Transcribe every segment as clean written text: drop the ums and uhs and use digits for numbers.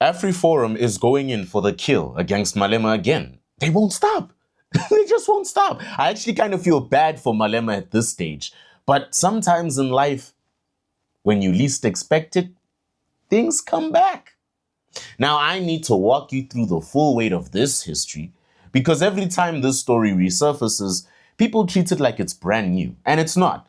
Afriforum is going in for the kill against Malema again. They won't stop. They just won't stop. I actually kind of feel bad for Malema at this stage. But sometimes in life, when you least expect it, things come back. Now, I need to walk you through the full weight of this history because every time this story resurfaces, people treat it like it's brand new, and it's not.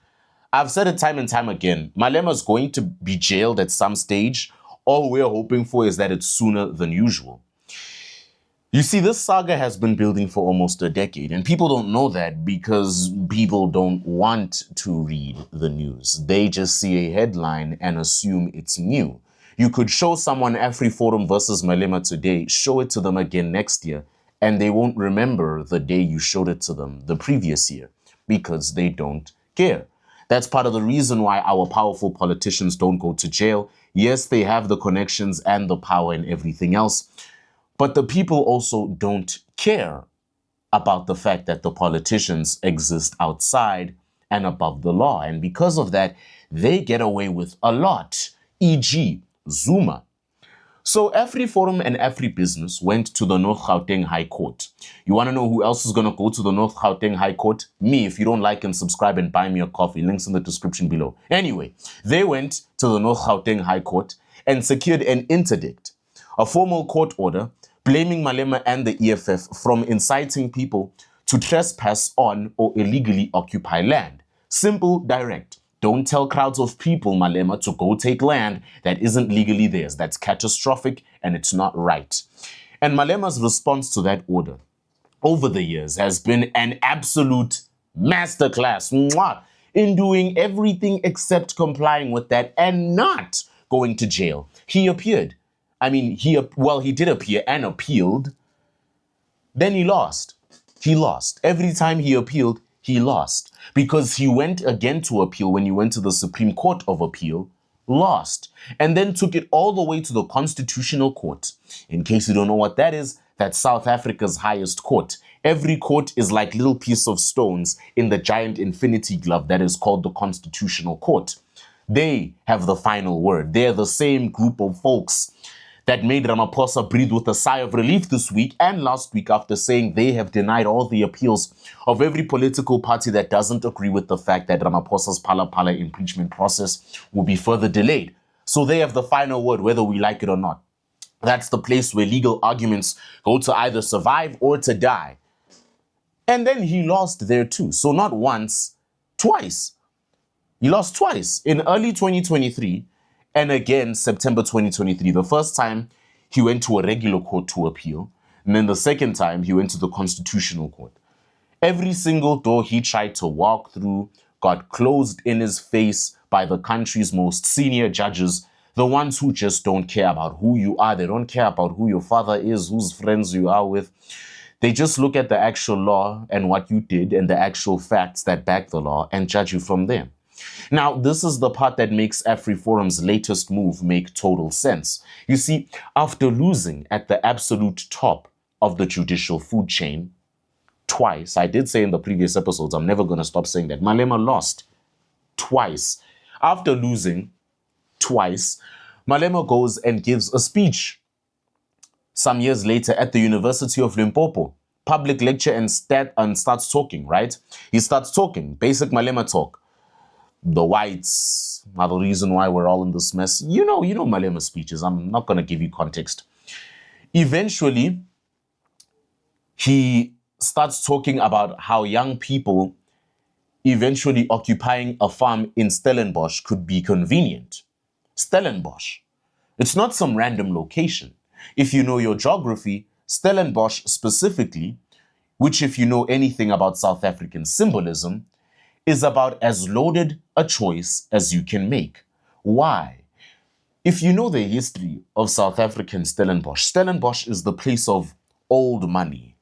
I've said it time and time again, Malema's going to be jailed at some stage. All we're hoping for is that it's sooner than usual. You see, this saga has been building for almost a decade, and people don't know that because people don't want to read the news. They just see a headline and assume it's new. You could show someone Afriforum versus Malema today, show it to them again next year, and they won't remember the day you showed it to them the previous year because they don't care. That's part of the reason why our powerful politicians don't go to jail. Yes, they have the connections and the power and everything else, but the people also don't care about the fact that the politicians exist outside and above the law. And because of that, they get away with a lot, e.g. Zuma. So Afriforum and Afribusiness went to the North Gauteng High Court. You want to know who else is going to go to the North Gauteng High Court? Me. If you don't like and subscribe and buy me a coffee, links in the description below. Anyway, they went to the North Gauteng High Court and secured an interdict, a formal court order blaming Malema and the EFF from inciting people to trespass on or illegally occupy land. Simple, direct. Don't tell crowds of people, Malema, to go take land that isn't legally theirs. That's catastrophic and it's not right. And Malema's response to that order over the years has been an absolute masterclass in doing everything except complying with that and not going to jail. He appeared. I mean, he did appear and appealed. Then he lost. He lost. Every time he appealed, he lost because he went again to appeal when he went to the Supreme Court of Appeal, lost, and then took it all the way to the Constitutional Court. In case you don't know what that is, that's South Africa's highest court. Every court is like little piece of stones in the giant infinity glove that is called the Constitutional Court. They have the final word. They're the same group of folks that made Ramaphosa breathe with a sigh of relief this week and last week after saying they have denied all the appeals of every political party that doesn't agree with the fact that Ramaphosa's Phala impeachment process will be further delayed. So they have the final word, whether we like it or not. That's the place where legal arguments go to either survive or to die. And then he lost there too. So not once, twice. He lost twice in early 2023 and again September 2023. The first time he went to a regular court to appeal, and then the second time he went to the Constitutional Court. Every single door he tried to walk through got closed in his face by the country's most senior judges, the ones who just don't care about who you are. They don't care about who your father is, whose friends you are with. They just look at the actual law and what you did and the actual facts that back the law and judge you from there. Now, this is the part that makes Afriforum's latest move make total sense. You see, after losing at the absolute top of the judicial food chain twice, I did say in the previous episodes, I'm never going to stop saying that, Malema lost twice. After losing twice, Malema goes and gives a speech some years later at the University of Limpopo. Public lecture and starts talking, right? He starts talking, basic Malema talk. The whites are the reason why we're all in this mess. You know Malema's speeches. I'm not going to give you context. Eventually, he starts talking about how young people eventually occupying a farm in Stellenbosch could be convenient. Stellenbosch. It's not some random location. If you know your geography, Stellenbosch specifically, which if you know anything about South African symbolism, is about as loaded a choice as you can make. Why? If you know the history of South African Stellenbosch, Stellenbosch is the place of old money,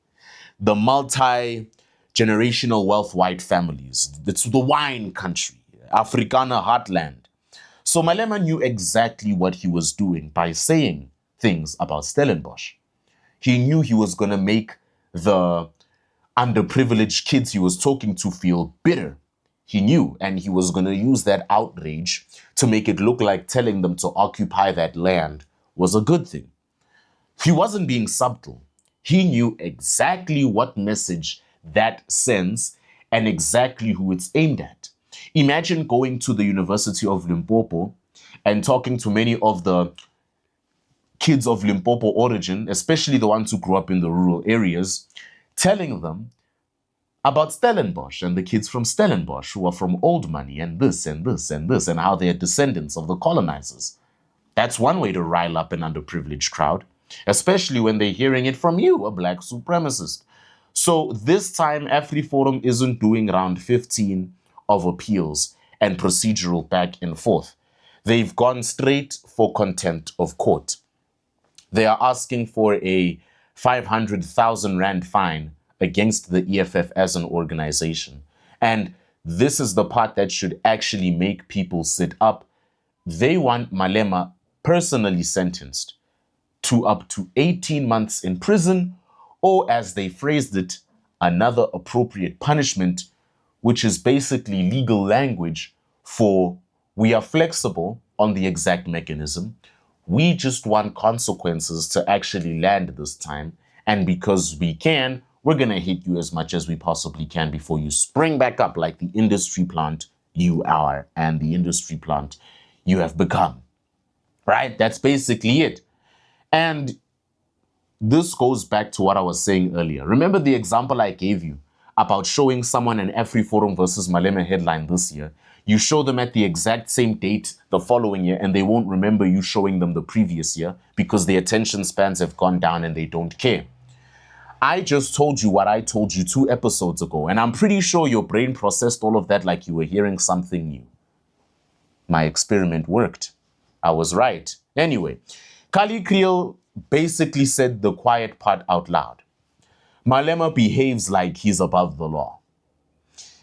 the multi-generational wealth white families. It's the wine country, Afrikaner heartland. So Malema knew exactly what he was doing by saying things about Stellenbosch. He knew he was going to make the underprivileged kids he was talking to feel bitter. He knew, and he was going to use that outrage to make it look like telling them to occupy that land was a good thing. He wasn't being subtle. He knew exactly what message that sends and exactly who it's aimed at. Imagine going to the University of Limpopo and talking to many of the kids of Limpopo origin, especially the ones who grew up in the rural areas, telling them about Stellenbosch and the kids from Stellenbosch who are from old money and this and this and this and how they are descendants of the colonizers. That's one way to rile up an underprivileged crowd, especially when they're hearing it from you, a black supremacist. So this time, Afriforum isn't doing round 15 of appeals and procedural back and forth. They've gone straight for contempt of court. They are asking for a 500,000 Rand fine against the EFF as an organization. And this is the part that should actually make people sit up. They want Malema personally sentenced to up to 18 months in prison, or as they phrased it, another appropriate punishment, which is basically legal language for we are flexible on the exact mechanism. We just want consequences to actually land this time. And because we can, we're going to hit you as much as we possibly can before you spring back up like the industry plant you are and the industry plant you have become. Right? That's basically it. And this goes back to what I was saying earlier. Remember the example I gave you about showing someone an Afriforum versus Malema headline this year? You show them at the exact same date the following year and they won't remember you showing them the previous year because their attention spans have gone down and they don't care. I just told you what I told you 2 episodes ago, and I'm pretty sure your brain processed all of that like you were hearing something new. My experiment worked. I was right. Anyway, Kallie Kriel basically said the quiet part out loud. Malema behaves like he's above the law.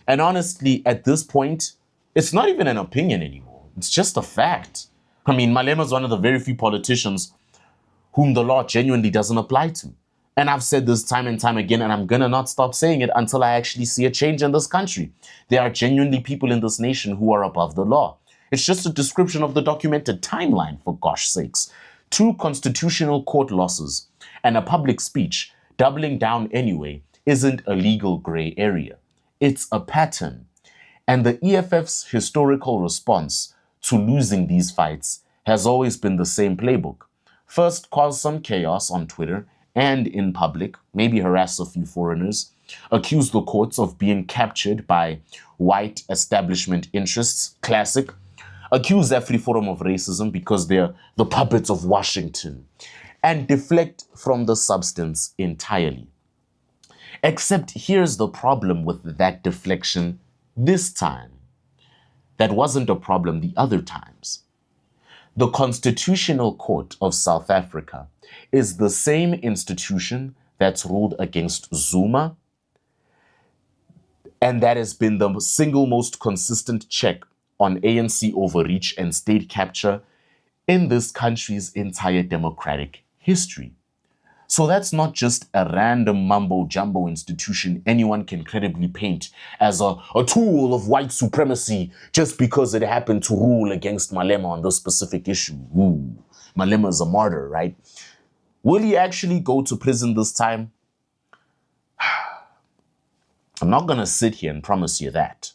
And honestly, at this point, it's not even an opinion anymore. It's just a fact. I mean, Malema is one of the very few politicians whom the law genuinely doesn't apply to. And I've said this time and time again, and I'm going to not stop saying it until I actually see a change in this country. There are genuinely people in this nation who are above the law. It's just a description of the documented timeline, for gosh sakes. 2 constitutional court losses and a public speech doubling down anyway isn't a legal gray area. It's a pattern. And the EFF's historical response to losing these fights has always been the same playbook. First, cause some chaos on Twitter and in public, maybe harass a few foreigners, accuse the courts of being captured by white establishment interests, classic, accuse Afriforum of racism because they're the puppets of Washington, and deflect from the substance entirely. Except here's the problem with that deflection this time. That wasn't a problem the other times. The Constitutional Court of South Africa is the same institution that's ruled against Zuma, and that has been the single most consistent check on ANC overreach and state capture in this country's entire democratic history. So that's not just a random mumbo-jumbo institution anyone can credibly paint as a tool of white supremacy just because it happened to rule against Malema on this specific issue. Ooh, Malema's a martyr, right? Will he actually go to prison this time? I'm not going to sit here and promise you that.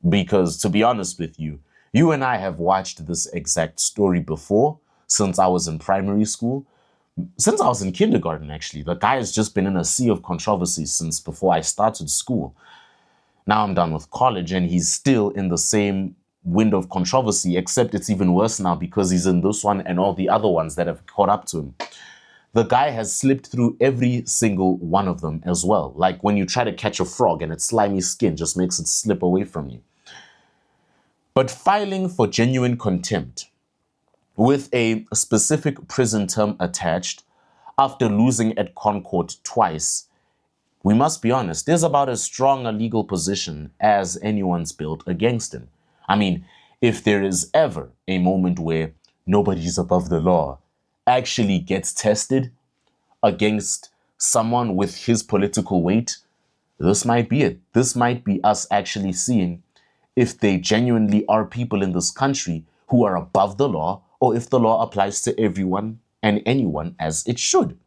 Because to be honest with you, you and I have watched this exact story before since I was in primary school. Since I was in kindergarten, actually. The guy has just been in a sea of controversy since before I started school. Now I'm done with college and he's still in the same wind of controversy, except it's even worse now because he's in this one and all the other ones that have caught up to him. The guy has slipped through every single one of them as well. Like when you try to catch a frog and its slimy skin just makes it slip away from you. But filing for genuine contempt with a specific prison term attached after losing at Concord twice, we must be honest, there's about as strong a legal position as anyone's built against him. I mean, if there is ever a moment where nobody's above the law actually gets tested against someone with his political weight, this might be it. This might be us actually seeing if they genuinely are people in this country who are above the law, or if the law applies to everyone and anyone as it should.